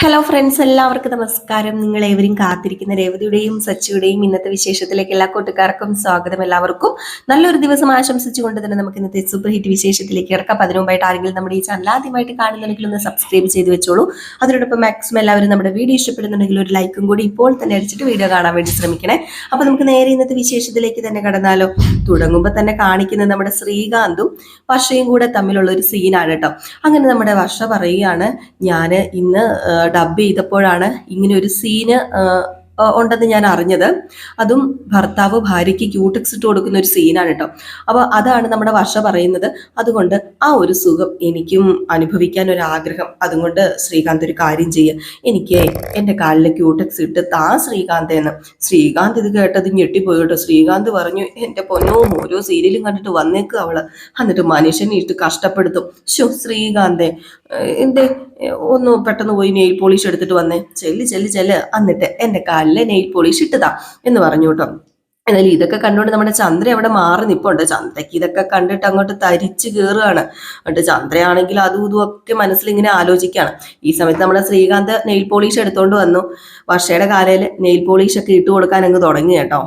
Hello friends, എല്ലാവർക്കും നമസ്കാരം. നിങ്ങൾ ഏവരും കാത്തിരിക്കുന്ന രേവതിയുടെയും സച്ചിയുടെയും ഇന്നത്തെ വിശേഷത്തിലേക്ക് എല്ലാ കൂട്ടുകാർക്കും സ്വാഗതം. എല്ലാവർക്കും നല്ലൊരു ദിവസം ആശംസിച്ചുകൊണ്ട് തന്നെ നമുക്ക് ഇന്നത്തെ സൂപ്പർ ഹിറ്റ് വിശേഷത്തിലേക്ക് കിടക്കാം. അതിനു മുമ്പായിട്ട് ആരെങ്കിലും നമ്മുടെ ഈ ചാനൽ ആദ്യമായിട്ട് കാണുന്നുണ്ടെങ്കിൽ ഒന്ന് സബ്സ്ക്രൈബ് ചെയ്ത് വെച്ചോളൂ. അതിനോടൊപ്പം മാക്സിമം എല്ലാവരും നമ്മുടെ വീഡിയോ ഇഷ്ടപ്പെടുന്നുണ്ടെങ്കിൽ ഒരു ലൈക്കും കൂടി ഇപ്പോൾ തന്നെ അടിച്ചിട്ട് വീഡിയോ കാണാൻ വേണ്ടി ശ്രമിക്കണേ. അപ്പൊ നമുക്ക് നേരെ ഇന്നത്തെ വിശേഷത്തിലേക്ക് തന്നെ കടന്നാലോ. തുടങ്ങുമ്പോൾ തന്നെ കാണിക്കുന്നത് നമ്മുടെ ശ്രീകാന്തും വർഷയും കൂടെ തമ്മിലുള്ള ഒരു സീനാണ് കേട്ടോ. അങ്ങനെ നമ്മുടെ വർഷ പറയുകയാണ്, ഞാൻ ഇന്ന് ഡബ് ചെയ്തപ്പോഴാണ് ഇങ്ങനെ ഒരു സീന് ഉണ്ടെന്ന് ഞാൻ അറിഞ്ഞത്. അതും ഭർത്താവ് ഭാര്യയ്ക്ക് ക്യൂടെക്സ് ഇട്ട് കൊടുക്കുന്ന ഒരു സീനാണ് കേട്ടോ. അപ്പൊ അതാണ് നമ്മുടെ വർഷ പറയുന്നത്. അതുകൊണ്ട് ആ ഒരു സുഖം എനിക്കും അനുഭവിക്കാൻ ഒരു ആഗ്രഹം. അതുകൊണ്ട് ശ്രീകാന്ത് ഒരു കാര്യം ചെയ്യുക, എനിക്ക് എൻ്റെ കാലിലെ ക്യൂടെക്സ് ഇട്ട് താ ശ്രീകാന്തെന്ന്. ശ്രീകാന്ത് ഇത് കേട്ടത് ഞെട്ടിപ്പോയി കേട്ടോ. ശ്രീകാന്ത് പറഞ്ഞു, എൻ്റെ പൊന്നോ, ഓരോ സീരിയലും കണ്ടിട്ട് വന്നേക്കും അവള്, എന്നിട്ട് മനുഷ്യനെ ഇട്ട് കഷ്ടപ്പെടുത്തും. ശ്രീകാന്തേ, എന്റെ ഒന്ന് പെട്ടെന്ന് പോയി നെയിൽ പോളിഷ് എടുത്തിട്ട് വന്നേ, ചെല്ല് എന്നിട്ട് എൻ്റെ കാലിലെ നെയിൽ പോളിഷ് ഇട്ടതാ എന്ന് പറഞ്ഞു കേട്ടോ. എന്നാലും ഇതൊക്കെ കണ്ടുകൊണ്ട് നമ്മുടെ ചന്ദ്ര അവിടെ മാറി നിൽപ്പുണ്ട്. ചന്ദ്രയ്ക്ക് ഇതൊക്കെ കണ്ടിട്ട് അങ്ങോട്ട് തരിച്ചു കയറുകയാണ്. എന്നിട്ട് ചന്ദ്രയാണെങ്കിൽ അതും ഇതും ഒക്കെ മനസ്സിലിങ്ങനെ ആലോചിക്കുകയാണ്. ഈ സമയത്ത് നമ്മുടെ ശ്രീകാന്ത് നെയിൽ പോളിഷ് എടുത്തോണ്ട് വന്നു. വർഷയുടെ കാലയിൽ നെയിൽ പോളിഷ് ഒക്കെ ഇട്ട് കൊടുക്കാൻ അങ്ങ് തുടങ്ങി കേട്ടോ.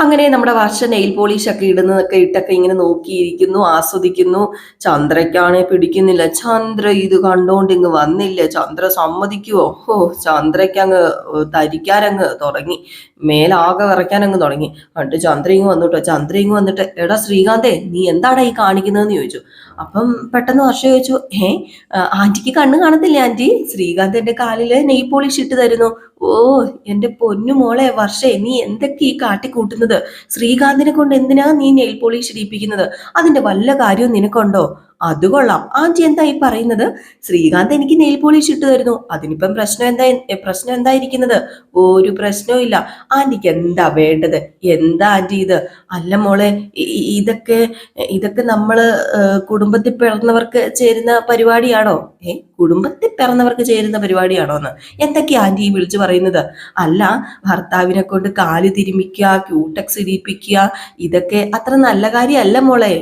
അങ്ങനെ നമ്മുടെ വർഷ നെയിൽ പോളിഷ് ഒക്കെ ഇടുന്നതൊക്കെ ഇട്ടൊക്കെ ഇങ്ങനെ നോക്കിയിരിക്കുന്നു, ആസ്വദിക്കുന്നു. ചന്ദ്രയ്ക്കാണെ പിടിക്കുന്നില്ല. ചന്ദ്ര ഇത് കണ്ടോണ്ട് ഇങ്ങ് വന്നില്ല. ചന്ദ്ര സമ്മതിക്കുവോ? ചന്ദ്രയ്ക്ക് അങ്ങ് തരിക്കാനങ്ങ് തുടങ്ങി, മേലാകെ വിറയ്ക്കാൻ അങ്ങ് തുടങ്ങി. എന്നിട്ട് ചന്ദ്ര ഇങ്ങ് വന്നിട്ടോ. ചന്ദ്ര ഇങ്ങ് വന്നിട്ട്, എടാ ശ്രീകാന്തേ, നീ എന്താടാ ഈ കാണിക്കുന്നതെന്ന് ചോദിച്ചു. അപ്പം പെട്ടെന്ന് വർഷ ചോദിച്ചു, ആന്റിക്ക് കണ്ണ് കാണത്തില്ലേ ആന്റി? ശ്രീകാന്ത് എന്റെ കാലില് നെയിൽ പോളിഷ് ഇട്ട് തരുന്നു. ഓ എന്റെ പൊന്നു മോളെ വർഷേ, നീ എന്തൊക്കെ ഈ കാട്ടിക്കൂട്ടുന്നത്? ശ്രീകാന്തിനെ കൊണ്ട് എന്തിനാ നീ നെയിൽ പോളിഷ് ഇടിപ്പിക്കുന്നത്? അതിന്റെ വല്ല കാര്യവും നിനക്കുണ്ടോ? അത് കൊള്ളാം. ആന്റി എന്താ ഈ പറയുന്നത്? ശ്രീകാന്ത് എനിക്ക് നെയിൽ പോളിഷ് ഇട്ട് തരുന്നു, അതിനിപ്പം പ്രശ്നം എന്തായിരിക്കുന്നത്? ഒരു പ്രശ്നവും ഇല്ല. ആന്റിക്ക് എന്താ വേണ്ടത്? എന്താ ആന്റി ഇത്? അല്ല മോളെ, ഇതൊക്കെ ഇതൊക്കെ നമ്മള് കുടുംബത്തിൽ പിറന്നവർക്ക് ചേരുന്ന പരിപാടിയാണോ? കുടുംബത്തിൽ പിറന്നവർക്ക് ചേരുന്ന പരിപാടിയാണോ എന്ന് എന്തൊക്കെയാ ആന്റി ഈ വിളിച്ചു പറയുന്നത്? അല്ല, ഭർത്താവിനെ കൊണ്ട് കാല് തിരുമിക്കുക, ക്യൂടെക്സ് ഇടിപ്പിക്കുക, ഇതൊക്കെ അത്ര നല്ല കാര്യമല്ല മോളെ.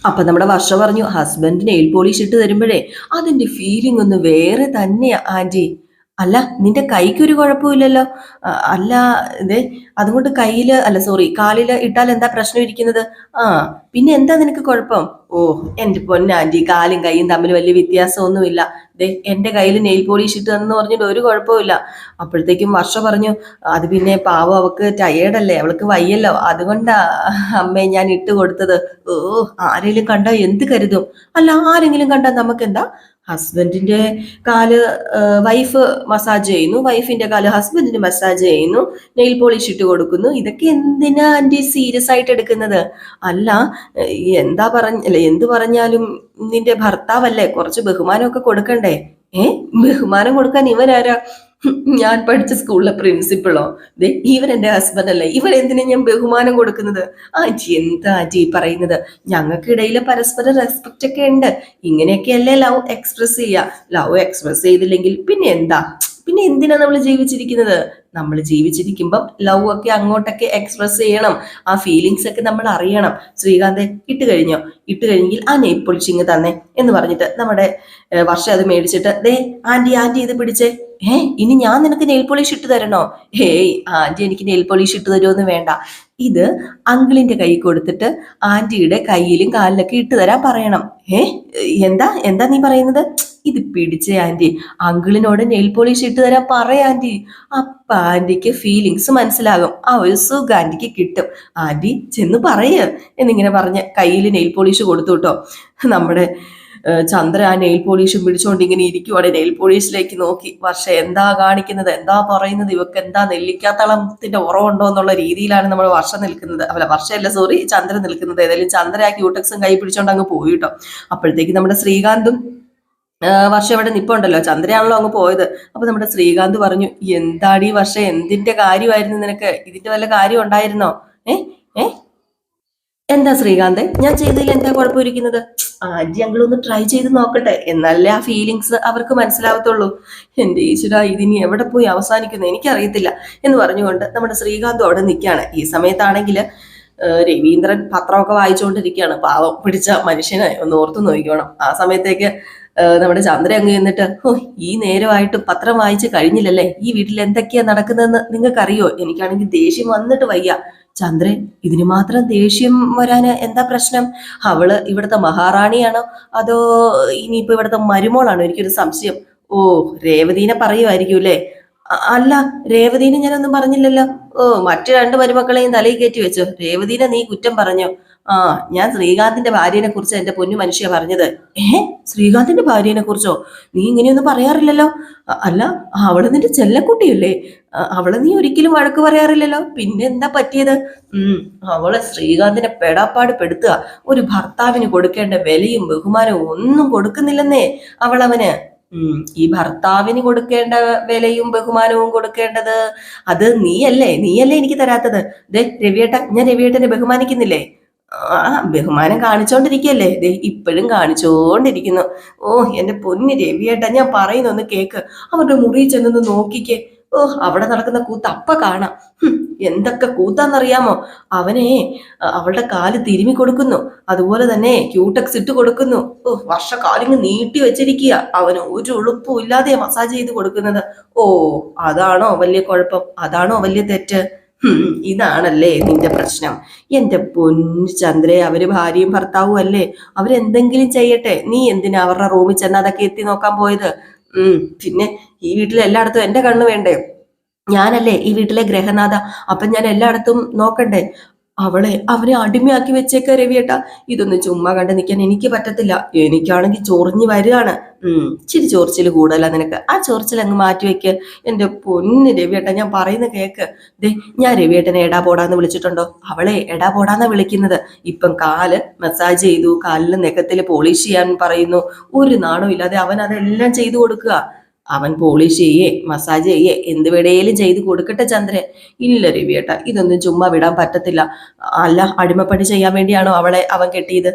അപ്പൊ നമ്മുടെ വർഷ പറഞ്ഞു, ഹസ്ബൻഡ് നെയിൽ പോളിഷ് ഇട്ട് തരുമ്പോഴേ അതിന്റെ ഫീലിംഗ് ഒന്ന് വേറെ തന്നെയാ ആന്റി. അല്ല, നിന്റെ കൈക്കൊരു കുഴപ്പമില്ലല്ലോ? അല്ല, ഇതേ അതുകൊണ്ട് കാലില് ഇട്ടാൽ എന്താ പ്രശ്നം ഇരിക്കുന്നത്? ആ, പിന്നെ എന്താ നിനക്ക് കുഴപ്പം? ഓ എന്റെ പൊന്നാന്റി, കാലും കൈയും തമ്മിൽ വലിയ വ്യത്യാസമൊന്നുമില്ല. ദേ എന്റെ കയ്യിൽ നെയിൽ പോളിഷ് ഇട്ട് എന്ന് പറഞ്ഞിട്ട് ഒരു കുഴപ്പമില്ല. അപ്പോഴത്തേക്കും വർഷ പറഞ്ഞു, അത് പിന്നെ പാവം അവക്ക് ടയേർഡല്ലേ, അവൾക്ക് വയ്യല്ലോ, അതുകൊണ്ടാ അമ്മേ ഞാൻ ഇട്ട് കൊടുത്തത്. ഓ ആരെങ്കിലും കണ്ടാ എന്ത് കരുതും? അല്ല, ആരെങ്കിലും കണ്ടാൽ നമുക്കെന്താ? ഹസ്ബൻഡിന്റെ കാല് വൈഫ് മസാജ് ചെയ്യുന്നു, വൈഫിന്റെ കാല് ഹസ്ബൻഡിന് മസാജ് ചെയ്യുന്നു, നെയിൽ പോളിഷ് ഇട്ട് കൊടുക്കുന്നു. ഇതൊക്കെ എന്തിനാ ആന്റി സീരിയസ് ആയിട്ട് എടുക്കുന്നത്? അല്ല, എന്ത് പറഞ്ഞാലും നിന്റെ ഭർത്താവല്ലേ, കുറച്ച് ബഹുമാനമൊക്കെ കൊടുക്കണ്ടേ? ബഹുമാനം കൊടുക്കാൻ ഇവരാരാ? ഞാൻ പഠിച്ച സ്കൂളിലെ പ്രിൻസിപ്പളോ? ഇവൻ എന്റെ ഹസ്ബൻഡ് അല്ലേ, ഇവരെന്തിനാ ഞാൻ ബഹുമാനം കൊടുക്കുന്നത്? ആന്റി എന്താ ആന്റി പറയുന്നത്? ഞങ്ങൾക്കിടയിൽ പരസ്പര റെസ്പെക്റ്റ് ഒക്കെ ഉണ്ട്. ഇങ്ങനെയൊക്കെയല്ലേ ലവ് എക്സ്പ്രസ് ചെയ്യുക. ലവ് എക്സ്പ്രസ് ചെയ്തില്ലെങ്കിൽ പിന്നെ എന്തിനാ നമ്മൾ ജീവിച്ചിരിക്കുന്നത്? നമ്മൾ ജീവിച്ചിരിക്കുമ്പം ലവ് ഒക്കെ അങ്ങോട്ടൊക്കെ എക്സ്പ്രസ് ചെയ്യണം. ആ ഫീലിങ്സ് ഒക്കെ നമ്മൾ അറിയണം. ശ്രീകാന്ത് ഇട്ട് കഴിഞ്ഞെങ്കിൽ ആ നെയിൽ പോളിഷിങ് തന്നെ എന്ന് പറഞ്ഞിട്ട് നമ്മുടെ വർഷ അത് മേടിച്ചിട്ട്, ആന്റി ഇത് പിടിച്ചേ. ഇനി ഞാൻ നിനക്ക് നെയിൽ പോളിഷ് ഇട്ട് തരണോ? ആന്റി എനിക്ക് നെയിൽ പോളിഷ് ഇട്ട് തരുമോന്ന് വേണ്ട. ഇത് അങ്കിളിന്റെ കൈ കൊടുത്തിട്ട് ആന്റിയുടെ കയ്യിലും കാലിലൊക്കെ ഇട്ട് തരാൻ പറയണം. എന്താ നീ പറയുന്നത്? ഇത് പിടിച്ചേ ആന്റി, അങ്കിളിനോട് നെയിൽ പോളിഷ് ഇട്ട് തരാൻ പറയാ ആന്റി. അപ്പൊ ആന്റിക്ക് ഫീലിങ്സ് മനസ്സിലാകും, ആ ഒരു സുഖം ആന്റിക്ക് കിട്ടും. ആന്റി ചെന്ന് എന്നിങ്ങനെ പറഞ്ഞ് കയ്യിൽ നെയിൽ പോളിഷ് കൊടുത്തു കേട്ടോ. നമ്മുടെ ചന്ദ്ര ആ നെയിൽ പോളിഷും പിടിച്ചുകൊണ്ട് ഇങ്ങനെ ഇരിക്കുവാണ്. നെയിൽ പോളിഷിലേക്ക് നോക്കി വർഷ എന്താ കാണിക്കുന്നത്, എന്താ പറയുന്നത്, ഇവക്ക് എന്താ നെല്ലിക്കാത്തളത്തിന്റെ ഉറവുണ്ടോ എന്നുള്ള രീതിയിലാണ് നമ്മൾ ചന്ദ്ര നിൽക്കുന്നത്. ഏതായാലും ചന്ദ്ര ആ ക്യൂടെക്സും കൈ പിടിച്ചോണ്ട് അങ്ങ് പോയി കേട്ടോ. അപ്പോഴത്തേക്ക് നമ്മുടെ ശ്രീകാന്തും വർഷ ഇവിടെ നിപ്പുണ്ടല്ലോ, ചന്ദ്രയാണല്ലോ അങ്ങ് പോയത്. അപ്പൊ നമ്മുടെ ശ്രീകാന്ത് പറഞ്ഞു, എന്താടി വർഷ, എന്തിന്റെ കാര്യമായിരുന്നു നിനക്ക്? ഇതിന്റെ വല്ല കാര്യം ഉണ്ടായിരുന്നോ? എന്താ ശ്രീകാന്ത്, ഞാൻ ചെയ്തതിൽ എന്താ കുഴപ്പമിരിക്കുന്നത്? ആന്റി അങ്കിളൊന്ന് ട്രൈ ചെയ്ത് നോക്കട്ടെ, എന്നാലേ ആ ഫീലിങ്സ് അവർക്ക് മനസ്സിലാവത്തുള്ളൂ. എന്റെ ഈശ്വര, ഇതിനി എവിടെ പോയി അവസാനിക്കുന്നു എനിക്കറിയത്തില്ല എന്ന് പറഞ്ഞുകൊണ്ട് നമ്മുടെ ശ്രീകാന്ത് അവിടെ നിൽക്കുകയാണ്. ഈ സമയത്താണെങ്കിൽ രവീന്ദ്രൻ പത്രമൊക്കെ വായിച്ചുകൊണ്ടിരിക്കുകയാണ്. പാവം പിടിച്ച മനുഷ്യനെ ഒന്ന് ഓർത്തു നോക്കിക്കോണം. ആ സമയത്തേക്ക് നമ്മുടെ ചന്ദ്ര അങ്ങ് എന്നിട്ട്, ഓ, ഈ നേരമായിട്ട് പത്രം വായിച്ച് കഴിഞ്ഞില്ലല്ലേ, ഈ വീട്ടിൽ എന്തൊക്കെയാ നടക്കുന്നതെന്ന് നിങ്ങൾക്കറിയോ? എനിക്കാണെങ്കിൽ ദേഷ്യം വന്നിട്ട് വയ്യ. ചന്ദ്രൻ, ഇതിന് മാത്രം ദേഷ്യം വരാന് എന്താ പ്രശ്നം? അവള് ഇവിടുത്തെ മഹാറാണിയാണോ അതോ ഇനിയിപ്പോ ഇവിടുത്തെ മരുമോളാണോ? എനിക്കൊരു സംശയം. ഓ, രേവതീനെ പറയുമായിരിക്കും അല്ലേ? അല്ല, രേവതീനെ ഞാനൊന്നും പറഞ്ഞില്ലല്ലോ. ഓ, മറ്റു രണ്ട് മരുമക്കളെയും തലയിൽ കയറ്റി വെച്ചോ. രേവതീനെ നീ കുറ്റം പറഞ്ഞോ? ആ, ഞാൻ ശ്രീകാന്തിന്റെ ഭാര്യനെ കുറിച്ച് എന്റെ പൊന്നു മനുഷ്യ പറഞ്ഞത്. ശ്രീകാന്തിന്റെ ഭാര്യനെ കുറിച്ചോ? നീ ഇങ്ങനെയൊന്നും പറയാറില്ലല്ലോ. അല്ല, അവള് നിന്റെ ചെല്ലക്കുട്ടിയല്ലേ? അവളെ നീ ഒരിക്കലും വഴക്ക് പറയാറില്ലല്ലോ. പിന്നെ എന്താ പറ്റിയത്? അവളെ ശ്രീകാന്തിനെ പെടാപ്പാട് പെടുത്തുക. ഒരു ഭർത്താവിന് കൊടുക്കേണ്ട വിലയും ബഹുമാനവും ഒന്നും കൊടുക്കുന്നില്ലെന്നേ അവളവന്. ഈ ഭർത്താവിന് കൊടുക്കേണ്ട വിലയും ബഹുമാനവും കൊടുക്കേണ്ടത് അത് നീയല്ലേ എനിക്ക് തരാത്തത്. ദേ രവിയേട്ട, ഞാൻ രവിയേട്ടനെ ബഹുമാനിക്കുന്നില്ലേ? ബഹുമാനം കാണിച്ചോണ്ടിരിക്കല്ലേ, ദേ ഇപ്പോഴും കാണിച്ചോണ്ടിരിക്കുന്നു. ഓ, എന്റെ പൊന്നി രവിയേട്ട, ഞാൻ പറയുന്നൊന്ന് കേക്ക്. അവരുടെ മുറിയിൽ ചെന്നൊന്ന് നോക്കിക്കേ. ഓ, അവിടെ നടക്കുന്ന കൂത്ത് അപ്പ കാണാം. എന്തൊക്കെ കൂത്താന്നറിയാമോ? അവനെ അവളുടെ കാല് തിരുമി കൊടുക്കുന്നു, അതുപോലെ തന്നെ ക്യൂടെക്സ് ഇട്ട് കൊടുക്കുന്നു. ഓ, വർഷക്കാലിങ് നീട്ടി വെച്ചിരിക്കുക. അവന് ഒരു ഉളുപ്പും ഇല്ലാതെ മസാജ് ചെയ്ത് കൊടുക്കുന്നത്. ഓ, അതാണോ വലിയ കുഴപ്പം? അതാണോ വലിയ തെറ്റ്? ഇതാണല്ലേ നിന്റെ പ്രശ്നം? എന്റെ പൊന്നു ചന്ദ്രേ, അവര് ഭാര്യയും ഭർത്താവും അല്ലേ, അവരെന്തെങ്കിലും ചെയ്യട്ടെ. നീ എന്തിനാ അവരുടെ റൂമിൽ ചെന്ന് അതൊക്കെ എത്തി നോക്കാൻ പോയത്? പിന്നെ ഈ വീട്ടിൽ എല്ലായിടത്തും എന്റെ കണ്ണ് വേണ്ടേ? ഞാനല്ലേ ഈ വീട്ടിലെ ഗ്രഹനാഥ. അപ്പൊ ഞാൻ എല്ലായിടത്തും നോക്കണ്ടേ? അവനെ അടിമയാക്കി വെച്ചേക്ക രവിയേട്ടാ. ഇതൊന്നും ചുമ്മാ കണ്ട് നിൽക്കാൻ എനിക്ക് പറ്റത്തില്ല. എനിക്കാണെങ്കിൽ ചൊറിഞ്ഞു വരികയാണ്. ഇച്ചിരി ചൊറിച്ചിൽ കൂടുതലാ നിനക്ക്. ആ ചൊറിച്ചിൽ അങ്ങ് മാറ്റി വെക്ക്. എന്റെ പൊന്ന് രവിയേട്ട, ഞാൻ പറയുന്ന കേക്ക്. ദേ, ഞാൻ രവിയേട്ടനെ എടാ പോടാന്ന് വിളിച്ചിട്ടുണ്ടോ? അവളെ എടാ പോടാന്നാ വിളിക്കുന്നത്. ഇപ്പം കാല് മസാജ് ചെയ്തു, കാലിന് നഖത്തില് പോളിഷ് ചെയ്യാൻ പറയുന്നു. ഒരു നാണവും ഇല്ലാതെ അവൻ അതെല്ലാം ചെയ്തു കൊടുക്കുക. അവൻ പോളിഷ് ചെയ്യേ മസാജ് ചെയ്യേ എന്ത് വേണേലും ചെയ്ത് കൊടുക്കട്ടെ ചന്ദ്രൻ. ഇല്ല രവിയേട്ട, ഇതൊന്നും ചുമ്മാ വിടാൻ പറ്റത്തില്ല. അല്ല, അടിമപ്പണി ചെയ്യാൻ വേണ്ടിയാണോ അവൻ കെട്ടിയത്?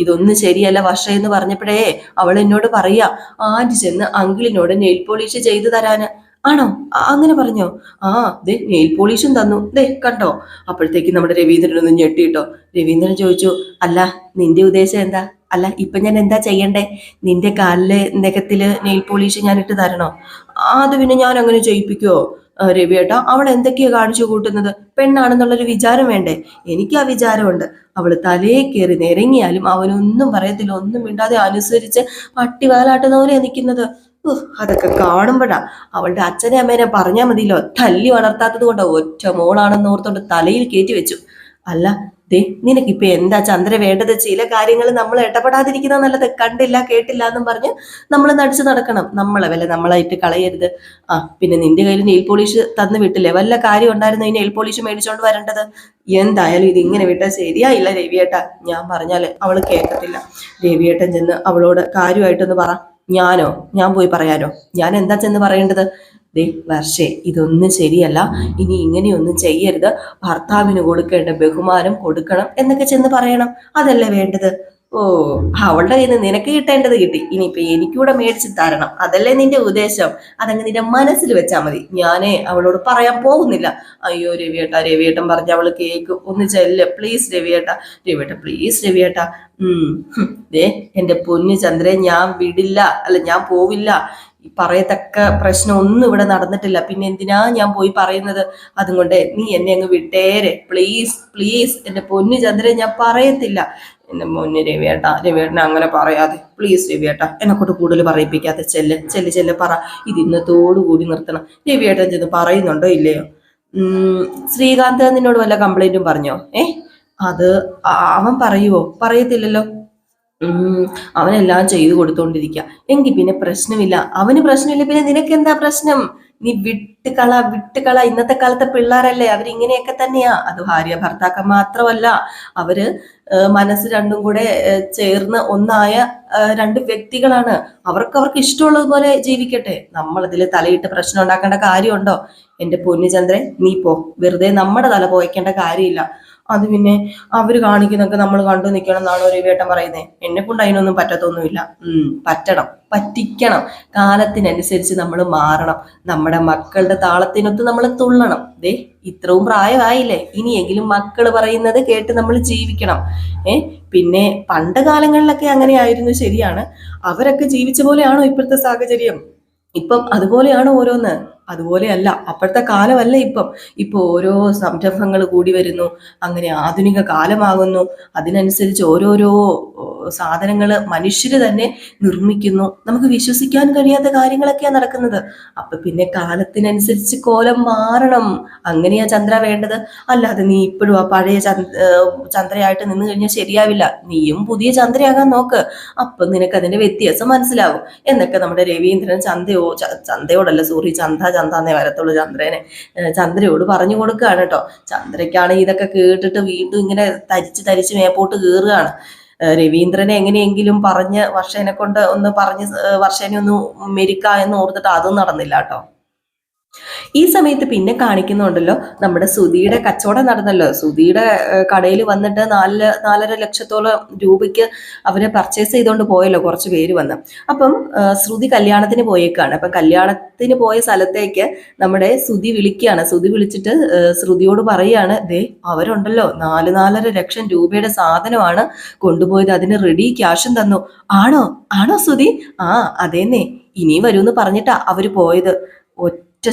ഇതൊന്നും ശരിയല്ല വർഷ എന്ന് പറഞ്ഞപ്പോഴേ അവൾ എന്നോട് പറയാ, ആദ്യം ചെന്ന് അങ്കിളിനോട് നെയിൽ പോളിഷ് ചെയ്തു തരാന്. ആണോ? അങ്ങനെ പറഞ്ഞോ? ആ, ദേ നെയിൽ പോളിഷും തന്നു. ദേ കണ്ടോ? അപ്പോഴത്തേക്ക് നമ്മുടെ രവീന്ദ്രനൊന്നും ഞെട്ടിട്ടോ. രവീന്ദ്രൻ ചോദിച്ചു, അല്ല, നിന്റെ ഉദ്ദേശം എന്താ? അല്ല, ഇപ്പൊ ഞാൻ എന്താ ചെയ്യണ്ടേ? നിന്റെ കാലിലെ നഖത്തില് നെയിൽ പോളിഷ് ഞാൻ ഇട്ട് തരണോ? അത് പിന്നെ ഞാൻ അങ്ങനെ ചെയ്യിപ്പിക്കുവോ? രവിയേട്ട, അവൾ എന്തൊക്കെയാ കാണിച്ചു കൂട്ടുന്നത്? പെണ്ണാണെന്നുള്ളൊരു വിചാരം വേണ്ടേ? എനിക്ക് ആ വിചാരമുണ്ട്. അവള് തലേ കയറി നിരങ്ങിയാലും അവനൊന്നും പറയത്തില്ല, ഒന്നും മിണ്ടാതെ അനുസരിച്ച് പട്ടി വാലാട്ടുന്ന പോലെ നിൽക്കുന്നത്. അതൊക്കെ കാണുമ്പോഴാ. അവളുടെ അച്ഛനെ അമ്മേനെ പറഞ്ഞാൽ മതിയല്ലോ, തല്ലി വളർത്താത്തത് കൊണ്ട് ഒറ്റ മോളാണെന്ന് ഓർത്തോണ്ട് തലയിൽ കയറ്റി വെച്ചു. അല്ല, ദേ നിനക്കിപ്പൊ എന്താ ചന്ദ്ര വേണ്ടത്? ചില കാര്യങ്ങൾ നമ്മൾ ഇടപെടാതിരിക്കുന്ന നല്ലത്. കണ്ടില്ല കേട്ടില്ല എന്നും പറഞ്ഞ് നമ്മൾ നടിച്ചു നടക്കണം. നമ്മളെ വല്ല നമ്മളായിട്ട് കളയരുത്. പിന്നെ നിന്റെ കയ്യിൽ നെയിൽ പോളിഷ് തന്നു വിട്ടില്ലേ? വല്ല കാര്യം ഉണ്ടായിരുന്നു ഈ നെയിൽ പോളിഷ് മേടിച്ചോണ്ട് വരേണ്ടത്? എന്തായാലും ഇത് ഇങ്ങനെ വിട്ടാൽ ശരിയായില്ല രവിയേട്ട. ഞാൻ പറഞ്ഞാല് അവള് കേൾക്കത്തില്ല. രവിയേട്ടൻ ചെന്ന് അവളോട് കാര്യമായിട്ടൊന്ന് പറ. ഞാൻ പോയി പറയാനോ? ഞാൻ എന്താ ചെന്ന് പറയേണ്ടത്? ദേ വർഷേ, ഇതൊന്നും ശരിയല്ല. ഇനി ഇങ്ങനെയൊന്നും ചെയ്യരുത്. ഭർത്താവിന് കൊടുക്കേണ്ട ബഹുമാനം കൊടുക്കണം എന്നൊക്കെ ചെന്ന് പറയണം. അതല്ലേ വേണ്ടത്? ഓ, അവളുടെ കയ്യിൽ നിന്ന് നിനക്ക് കിട്ടേണ്ടത് കിട്ടി. ഇനിയിപ്പൊ എനിക്കൂടെ മേടിച്ച് തരണം. അതല്ലേ നിന്റെ ഉദ്ദേശം? അതങ്ങ് നിന്റെ മനസ്സിൽ വെച്ചാൽ മതി. ഞാനേ അവളോട് പറയാൻ പോകുന്നില്ല. അയ്യോ രവിയേട്ടൻ പറഞ്ഞ അവള് കേക്ക്. ഒന്ന് ചെല്ല് പ്ലീസ് രവിയേട്ട. പ്ലീസ് രവിയേട്ട. ദേ എന്റെ പൊന്നു ചന്ദ്രൻ, ഞാൻ വിടില്ല. അല്ല, ഞാൻ പോവില്ല. പറയത്തക്ക പ്രശ്നം ഒന്നും ഇവിടെ നടന്നിട്ടില്ല. പിന്നെ എന്തിനാ ഞാൻ പോയി പറയുന്നത്? അതുകൊണ്ട് നീ എന്നെ അങ്ങ് വിട്ടേരെ പ്ലീസ് പ്ലീസ്. എന്റെ പൊന്നു ചന്ദ്രൻ, ഞാൻ പറയത്തില്ല. എന്റെ പൊന്നു രവിയേട്ടനെ അങ്ങനെ പറയാതെ പ്ലീസ് രവിയേട്ട. എന്നെക്കൊണ്ട് കൂടുതൽ പറയിപ്പിക്കാതെ. ചെല്ല് പറ. ഇത് ഇന്നത്തോടുകൂടി നിർത്തണം. രവിയേട്ടൻ ചെന്ന് പറയുന്നുണ്ടോ ഇല്ലയോ? ശ്രീകാന്ത് നിന്നോട് വല്ല കംപ്ലൈന്റും പറഞ്ഞോ? അത് അവൻ പറയുവോ? പറയത്തില്ലല്ലോ. അവനെല്ലാം ചെയ്തു കൊടുത്തോണ്ടിരിക്കുക. എങ്കിൽ പിന്നെ പ്രശ്നമില്ല. അവന് പ്രശ്നമില്ല, പിന്നെ നിനക്ക് എന്താ പ്രശ്നം? നീ വിട്ടുകള. ഇന്നത്തെ കാലത്തെ പിള്ളേരല്ലേ, അവരിങ്ങനെയൊക്കെ തന്നെയാ. അത് ഭാര്യ ഭർത്താക്കൾ മാത്രമല്ല, അവര് മനസ്സ് രണ്ടും കൂടെ ചേർന്ന് ഒന്നായ രണ്ട് വ്യക്തികളാണ്. അവർക്ക് ഇഷ്ടമുള്ളതുപോലെ ജീവിക്കട്ടെ. നമ്മളതിൽ തലയിട്ട് പ്രശ്നം ഉണ്ടാക്കേണ്ട കാര്യമുണ്ടോ? എന്റെ പൊന്നു ചന്ദ്രൻ, നീ പോ. വെറുതെ നമ്മുടെ തല പോയിക്കേണ്ട കാര്യമില്ല. അത് പിന്നെ അവര് കാണിക്കുന്നൊക്കെ നമ്മൾ കണ്ടു നിൽക്കണം എന്നാണ് ഒരു വേട്ടം പറയുന്നത്. എന്നെ കൊണ്ട് അതിനൊന്നും പറ്റത്തൊന്നുമില്ല. പറ്റിക്കണം. കാലത്തിനനുസരിച്ച് നമ്മൾ മാറണം. നമ്മുടെ മക്കളുടെ താളത്തിനൊത്ത് നമ്മൾ തുള്ളണം. ഇത്രയും പ്രായമായില്ലേ, ഇനിയെങ്കിലും മക്കള് പറയുന്നത് കേട്ട് നമ്മൾ ജീവിക്കണം. പിന്നെ പണ്ട് കാലങ്ങളിലൊക്കെ അങ്ങനെയായിരുന്നു, ശരിയാണ്. അവരൊക്കെ ജീവിച്ച പോലെയാണോ ഇപ്പോഴത്തെ സാഹചര്യം? ഇപ്പം അതുപോലെയാണോ ഓരോന്ന്? അതുപോലെയല്ല, അപ്പോഴത്തെ കാലമല്ല ഇപ്പം. ഇപ്പൊ ഓരോ സംരംഭങ്ങൾ കൂടി വരുന്നു, അങ്ങനെ ആധുനിക കാലമാകുന്നു. അതിനനുസരിച്ച് ഓരോരോ സാധനങ്ങൾ മനുഷ്യര് തന്നെ നിർമ്മിക്കുന്നു. നമുക്ക് വിശ്വസിക്കാൻ കഴിയാത്ത കാര്യങ്ങളൊക്കെയാണ് നടക്കുന്നത്. അപ്പൊ പിന്നെ കാലത്തിനനുസരിച്ച് കോലം മാറണം. അങ്ങനെയാ ചന്ദ്ര വേണ്ടത്. അല്ലാതെ നീ ഇപ്പോഴും ആ പഴയ ചന്ദ്രയായിട്ട് നിന്ന് കഴിഞ്ഞാൽ ശരിയാവില്ല. നീയും പുതിയ ചന്ദ്രയാകാൻ നോക്ക്, അപ്പൊ നിനക്ക് അതിന്റെ വ്യത്യാസം മനസ്സിലാവും എന്നൊക്കെ നമ്മുടെ രവീന്ദ്രൻ ചന്തയോടല്ല, സോറി, ചന്തന്നേ വരത്തുള്ളൂ, ചന്ദ്രയോട് പറഞ്ഞു കൊടുക്കുകയാണ് കേട്ടോ. ചന്ദ്രയ്ക്കാണ് ഇതൊക്കെ കേട്ടിട്ട് വീണ്ടും ഇങ്ങനെ തരിച്ച് മേപ്പോട്ട് കയറുകയാണ്. രവീന്ദ്രനെ എങ്ങനെയെങ്കിലും പറഞ്ഞ് വർഷേനെ കൊണ്ട് ഒന്ന് പറഞ്ഞ് വർഷേനെ ഒന്ന് മെരിക്ക എന്ന് ഓർത്തിട്ട് അതും നടന്നില്ല കേട്ടോ. ഈ സമയത്ത് പിന്നെ കാണിക്കുന്നുണ്ടല്ലോ, നമ്മുടെ സുധിയുടെ കച്ചവടം നടന്നല്ലോ. സുധിയുടെ കടയിൽ വന്നിട്ട് 4.5 ലക്ഷത്തോളം രൂപയ്ക്ക് അവരെ പർച്ചേസ് ചെയ്തുകൊണ്ട് പോയല്ലോ കുറച്ച് പേര് വന്ന്. അപ്പം ശ്രുതി കല്യാണത്തിന് പോയേക്കാണ്. അപ്പം കല്യാണത്തിന് പോയ സ്ഥലത്തേക്ക് നമ്മുടെ സുധി വിളിക്കുകയാണ്. സുധി വിളിച്ചിട്ട് ശ്രുതിയോട് പറയുകയാണ്, ദേ അവരുണ്ടല്ലോ 4.5 ലക്ഷം രൂപയുടെ സാധനമാണ് കൊണ്ടുപോയത്, അതിന് റെഡി ക്യാഷും തന്നു. ആണോ ആണോ സുധി? ആ അതേന്നേ, ഇനി വരൂന്ന് പറഞ്ഞിട്ടാ അവര് പോയത്. ഒറ്റ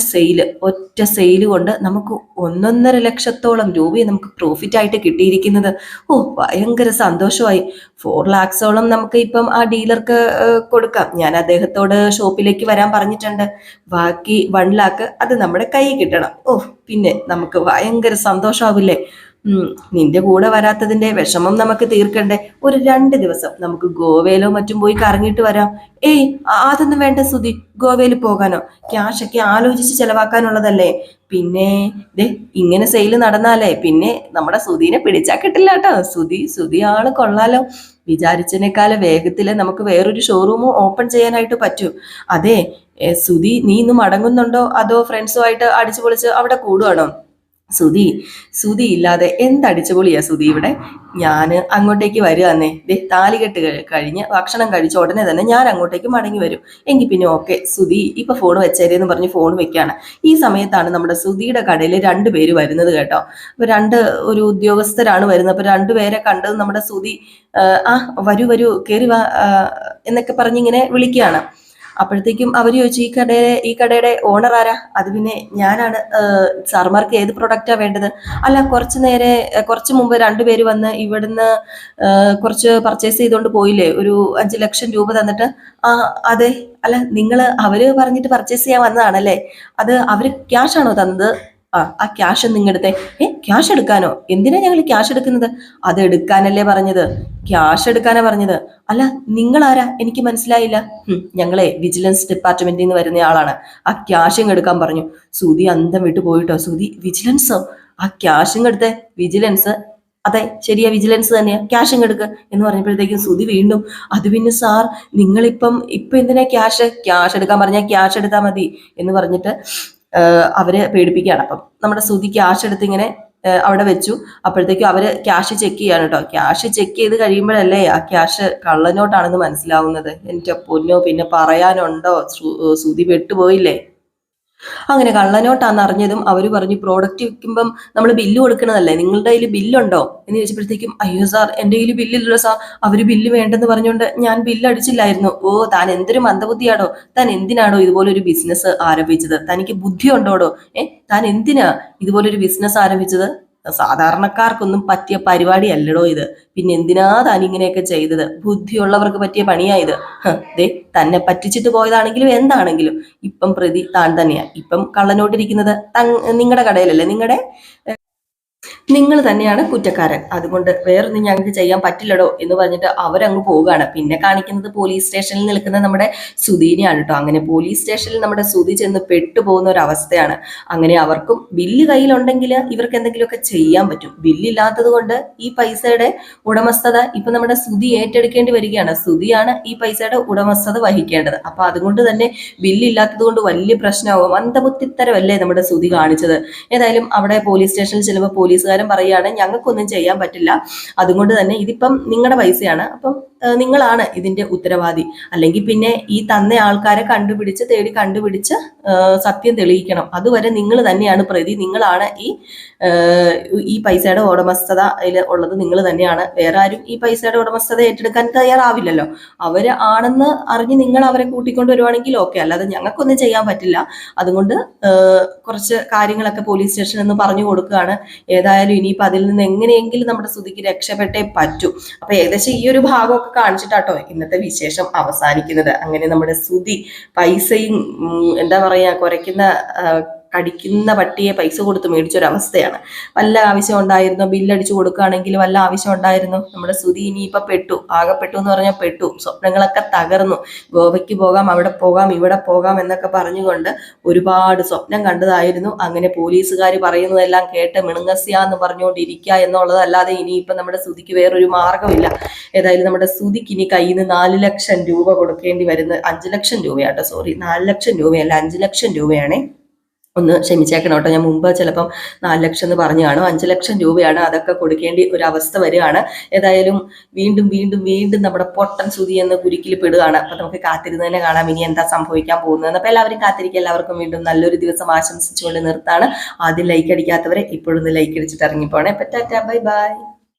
സെയില് കൊണ്ട് നമുക്ക് 1.5 ലക്ഷത്തോളം രൂപയെ നമുക്ക് പ്രോഫിറ്റ് ആയിട്ട് കിട്ടിയിരിക്കുന്നത്. ഓ, ഭയങ്കര സന്തോഷമായി. 4 ലാക്സോളം നമുക്ക് ഇപ്പം ആ ഡീലർക്ക് കൊടുക്കാം. ഞാൻ അദ്ദേഹത്തോട് ഷോപ്പിലേക്ക് വരാൻ പറഞ്ഞിട്ടുണ്ട്. ബാക്കി 1 ലാക്ക് അത് നമ്മുടെ കയ്യിൽ കിട്ടണം. ഓ, പിന്നെ നമുക്ക് ഭയങ്കര സന്തോഷമാവില്ലേ? നിന്റെ കൂടെ വരാത്തതിന്റെ വിഷമം നമുക്ക് തീർക്കണ്ടേ? ഒരു 2 ദിവസം നമുക്ക് ഗോവയിലോ മറ്റും പോയി കറങ്ങിയിട്ട് വരാം. ഏയ്, അതൊന്നും വേണ്ട സുധി, ഗോവയിൽ പോകാനോ? ക്യാഷൊക്കെ ആലോചിച്ച് ചെലവാക്കാനുള്ളതല്ലേ. പിന്നെ ഇങ്ങനെ സെയിൽ നടന്നാലേ പിന്നെ നമ്മുടെ സുധീനെ പിടിച്ചാ കിട്ടില്ല കേട്ടോ. സുധി ആള് കൊള്ളാലോ. വിചാരിച്ചതിനേക്കാളും വേഗത്തില് നമുക്ക് വേറൊരു ഷോറൂമും ഓപ്പൺ ചെയ്യാനായിട്ട് പറ്റൂ. അതെ, സുധി നീ ഇന്ന് മടങ്ങുന്നുണ്ടോ അതോ ഫ്രണ്ട്സുമായിട്ട് അടിച്ചു പൊളിച്ച് അവിടെ കൂടുവാണോ? സുധി ഇല്ലാതെ എന്തടിച്ചുപൊളിയാ സുധി ഇവിടെ. ഞാൻ അങ്ങോട്ടേക്ക് വരികയെന്നേ. താലികെട്ട് കഴിഞ്ഞ് ഭക്ഷണം കഴിച്ച ഉടനെ തന്നെ ഞാൻ അങ്ങോട്ടേക്ക് മടങ്ങി വരും. എങ്കിൽ പിന്നെ ഓക്കെ സുധി, ഇപ്പൊ ഫോൺ വെച്ചേരെന്ന് പറഞ്ഞ് ഫോൺ വെക്കാണ്. ഈ സമയത്താണ് നമ്മുടെ സുധിയുടെ കടയിൽ 2 പേര് വരുന്നത് കേട്ടോ. അപ്പൊ ഒരു ഉദ്യോഗസ്ഥരാണ് വരുന്നത്. അപ്പൊ 2 പേരെ കണ്ടത് നമ്മുടെ സുധി വരൂ കേറി വാ എന്നൊക്കെ പറഞ്ഞിങ്ങനെ വിളിക്കുകയാണ്. അപ്പോഴത്തേക്കും അവർ ചോദിച്ചു, ഈ കടയുടെ ഓണർ ആരാ? അത് പിന്നെ ഞാനാണ്. സാർമാർക്ക് ഏത് പ്രൊഡക്റ്റാ വേണ്ടത്? അല്ല, കുറച്ച് മുമ്പ് 2 പേര് വന്ന് ഇവിടുന്ന് കുറച്ച് പർച്ചേസ് ചെയ്തുകൊണ്ട് പോയില്ലേ, ഒരു 5 ലക്ഷം രൂപ തന്നിട്ട്. ആ അതെ. അല്ല, അവര് പറഞ്ഞിട്ട് പർച്ചേസ് ചെയ്യാൻ വന്നതാണല്ലേ? അത് അവര് ക്യാഷ് ആണോ തന്നത്? ആ ക്യാഷ് നിങ്ങടുത്തെ. ക്യാഷ് എടുക്കാനോ? എന്തിനാ ഞങ്ങൾ ക്യാഷ് എടുക്കുന്നത്? അത് എടുക്കാനല്ലേ പറഞ്ഞത്, ക്യാഷ് എടുക്കാനാ പറഞ്ഞത്. അല്ല, നിങ്ങൾ ആരാ? എനിക്ക് മനസ്സിലായില്ല. ഞങ്ങളെ വിജിലൻസ് ഡിപ്പാർട്ട്മെന്റിൽ നിന്ന് വരുന്ന ആളാണ്. ആ ക്യാഷ് എടുക്കാൻ പറഞ്ഞു. സുധി അന്തം വിട്ടു പോയിട്ടോ. സുധി, വിജിലൻസോ? ആ ക്യാഷ് എടുത്തേ. വിജിലൻസ്? അതെ ശരിയാ, വിജിലൻസ് തന്നെയാ. ക്യാഷ് എടുക്ക് എന്ന് പറഞ്ഞപ്പോഴത്തേക്കും സുധി വീണ്ടും, അത് പിന്നെ സാർ ഇപ്പൊ എന്തിനാ ക്യാഷ് എടുക്കാൻ പറഞ്ഞാൽ ക്യാഷ് എടുത്താൽ മതി എന്ന് പറഞ്ഞിട്ട് അവര് പേടിപ്പിക്കുകയാണ്. അപ്പം നമ്മുടെ സുധി ക്യാഷ് എടുത്ത് ഇങ്ങനെ അവിടെ വെച്ചു. അപ്പോഴത്തേക്കും അവര് ക്യാഷ് ചെക്ക് ചെയ്യാണ് കേട്ടോ. ക്യാഷ് ചെക്ക് ചെയ്ത് കഴിയുമ്പോഴല്ലേ ആ ക്യാഷ് കള്ളനോട്ടാണെന്ന് മനസ്സിലാവുന്നത്. എന്റെ പൊന്നോ, പിന്നെ പറയാനുണ്ടോ? സുധി പെട്ടുപോയില്ലേ. അങ്ങനെ കള്ളനോട്ടാന്ന് അറിഞ്ഞതും അവർ പറഞ്ഞു, പ്രോഡക്റ്റ് വിൽക്കുമ്പം നമ്മൾ ബില്ല് കൊടുക്കണതല്ലേ, നിങ്ങളുടെ കയ്യിൽ ബില്ലുണ്ടോ എന്ന് ചോദിച്ചപ്പോഴത്തേക്കും, അയ്യോ സാർ, എൻ്റെ കയ്യിൽ ബില്ലില്ലല്ലോ സാർ, അവർ ബില്ല് വേണ്ടെന്ന് പറഞ്ഞുകൊണ്ട് ഞാൻ ബില്ല് അടിച്ചില്ലായിരുന്നു. ഓ, താൻ എന്തൊരു മന്ദബുദ്ധിയാടോ, താൻ എന്തിനാടോ ഇതുപോലൊരു ബിസിനസ് ആരംഭിച്ചത്? തനിക്ക് ബുദ്ധി ഉണ്ടോടോ? താൻ എന്തിനാ ഇതുപോലൊരു ബിസിനസ് ആരംഭിച്ചത്? സാധാരണക്കാർക്കൊന്നും പറ്റിയ പരിപാടിയല്ലടോ ഇത്. പിന്നെ എന്തിനാ താൻ ഇങ്ങനെയൊക്കെ ചെയ്തത്? ബുദ്ധിയുള്ളവർക്ക് പറ്റിയ പണിയാ ഇത്. തന്നെ പറ്റിച്ചിട്ട് പോയതാണെങ്കിലും എന്താണെങ്കിലും ഇപ്പം പ്രതി താൻ തന്നെയാ. ഇപ്പം കള്ളനോട്ടിരിക്കുന്നത് നിങ്ങളുടെ കടയിലല്ലേ, നിങ്ങൾ തന്നെയാണ് കുറ്റക്കാരൻ. അതുകൊണ്ട് വേറൊന്നും ഞങ്ങൾക്ക് ചെയ്യാൻ പറ്റില്ലടോ എന്ന് പറഞ്ഞിട്ട് അവരങ്ങ് പോവുകയാണ്. പിന്നെ കാണിക്കുന്നത് പോലീസ് സ്റ്റേഷനിൽ നിൽക്കുന്ന നമ്മുടെ സുധീനെയാണ് കേട്ടോ. അങ്ങനെ പോലീസ് സ്റ്റേഷനിൽ നമ്മുടെ സുധി ചെന്ന് പെട്ടുപോകുന്ന ഒരു അവസ്ഥയാണ്. അങ്ങനെ അവർക്കും ബില്ല് കയ്യിലുണ്ടെങ്കിൽ ഇവർക്ക് എന്തെങ്കിലുമൊക്കെ ചെയ്യാൻ പറ്റും. ബില്ലില്ലാത്തത് കൊണ്ട് ഈ പൈസയുടെ ഉടമസ്ഥത ഇപ്പൊ നമ്മുടെ സുധി ഏറ്റെടുക്കേണ്ടി വരികയാണ്. സുധിയാണ് ഈ പൈസയുടെ ഉടമസ്ഥത വഹിക്കേണ്ടത്. അപ്പൊ അതുകൊണ്ട് തന്നെ ബില്ലില്ലാത്തത് കൊണ്ട് വലിയ പ്രശ്നമാവും. അന്തബുദ്ധിത്തരമല്ലേ നമ്മുടെ സുധി കാണിച്ചത്. ഏതായാലും അവിടെ പോലീസ് സ്റ്റേഷനിൽ ചെല്ലുമ്പോൾ പോലീസുകാർ അന്നേരം പറയുകയാണ് ഞങ്ങൾക്കൊന്നും ചെയ്യാൻ പറ്റില്ല, അതുകൊണ്ട് തന്നെ ഇതിപ്പം നിങ്ങളുടെ പൈസയാണ്, അപ്പം നിങ്ങളാണ് ഇതിന്റെ ഉത്തരവാദി, അല്ലെങ്കിൽ പിന്നെ ഈ തന്ന ആൾക്കാരെ തേടി കണ്ടുപിടിച്ച് സത്യം തെളിയിക്കണം, അതുവരെ നിങ്ങൾ തന്നെയാണ് പ്രതി, നിങ്ങളാണ് ഈ പൈസയുടെ ഉടമസ്ഥത ഉള്ളത് നിങ്ങൾ തന്നെയാണ്, വേറെ ആരും ഈ പൈസയുടെ ഉടമസ്ഥത ഏറ്റെടുക്കാൻ തയ്യാറാവില്ലല്ലോ. അവര് ആണെന്ന് അറിഞ്ഞ് നിങ്ങൾ അവരെ കൂട്ടിക്കൊണ്ട് വരുവാണെങ്കിൽ ഓക്കെ, അല്ലാതെ ഞങ്ങൾക്കൊന്നും ചെയ്യാൻ പറ്റില്ല, അതുകൊണ്ട് കുറച്ച് കാര്യങ്ങളൊക്കെ പോലീസ് സ്റ്റേഷനിൽ നിന്ന് പറഞ്ഞു കൊടുക്കുകയാണ്. ഏതായാലും ഇനിയിപ്പോൾ അതിൽ നിന്ന് എങ്ങനെയെങ്കിലും നമ്മുടെ ശ്രുതിക്ക് രക്ഷപ്പെട്ടേ പറ്റൂ. അപ്പൊ ഏകദേശം ഈ ഒരു ഭാഗമൊക്കെ കാണിച്ചിട്ടാട്ടോ ഇന്നത്തെ വിശേഷം അവസാനിക്കുന്നത്. അങ്ങനെ നമ്മുടെ ശ്രുതി പൈസയും എന്താ പറയാ കടിക്കുന്ന പട്ടിയെ പൈസ കൊടുത്ത് മേടിച്ചൊരവസ്ഥയാണ്. വല്ല ആവശ്യം ഉണ്ടായിരുന്നു, ബില്ലടിച്ചു കൊടുക്കുകയാണെങ്കിൽ വല്ല ആവശ്യം ഉണ്ടായിരുന്നു? നമ്മുടെ ശ്രുതി ഇനിയിപ്പൊ ആകെപ്പെട്ടു എന്ന് പറഞ്ഞാൽ പെട്ടു. സ്വപ്നങ്ങളൊക്കെ തകർന്നു. ഗോവയ്ക്ക് പോകാം, അവിടെ പോകാം, ഇവിടെ പോകാം എന്നൊക്കെ പറഞ്ഞുകൊണ്ട് ഒരുപാട് സ്വപ്നം കണ്ടതായിരുന്നു. അങ്ങനെ പോലീസുകാർ പറയുന്നതെല്ലാം കേട്ട് മിണുങ്ങസ്യാന്ന് പറഞ്ഞുകൊണ്ടിരിക്കുക എന്നുള്ളതല്ലാതെ ഇനിയിപ്പം നമ്മുടെ ശ്രുതിക്ക് വേറൊരു മാർഗമില്ല. ഏതായാലും നമ്മുടെ ശ്രുതിക്ക് ഇനി കയ്യിൽ നിന്ന് 4 ലക്ഷം രൂപ കൊടുക്കേണ്ടി വരുന്നത്. 5 ലക്ഷം രൂപയാട്ടോ, സോറി, 4 ലക്ഷം രൂപയല്ല, 5 ലക്ഷം രൂപയാണേ. ഒന്ന് ക്ഷമിച്ചേക്കണം കേട്ടോ, ഞാൻ മുമ്പ് ചിലപ്പം 4 ലക്ഷം എന്ന് പറഞ്ഞു കാണും, 5 ലക്ഷം രൂപയാണ്, അതൊക്കെ കൊടുക്കേണ്ടി ഒരു അവസ്ഥ വരികയാണ്. ഏതായാലും വീണ്ടും വീണ്ടും വീണ്ടും നമ്മുടെ പൊട്ടൻ ശ്രുതി എന്ന കുരുക്കിൽ പെടുകയാണ്. അപ്പൊ നമുക്ക് കാത്തിരുന്ന് തന്നെ കാണാം ഇനി എന്താ സംഭവിക്കാൻ പോകുന്നത്. അപ്പൊ എല്ലാവരും കാത്തിരിക്കുക. എല്ലാവർക്കും വീണ്ടും നല്ലൊരു ദിവസം ആശംസിച്ചുകൊണ്ട് നിർത്താണ്. ആദ്യം ലൈക്ക് അടിക്കാത്തവരെ ഇപ്പോഴൊന്ന് ലൈക്ക് അടിച്ചിട്ട് ഇറങ്ങിപ്പോണേ. Tata, bye bye.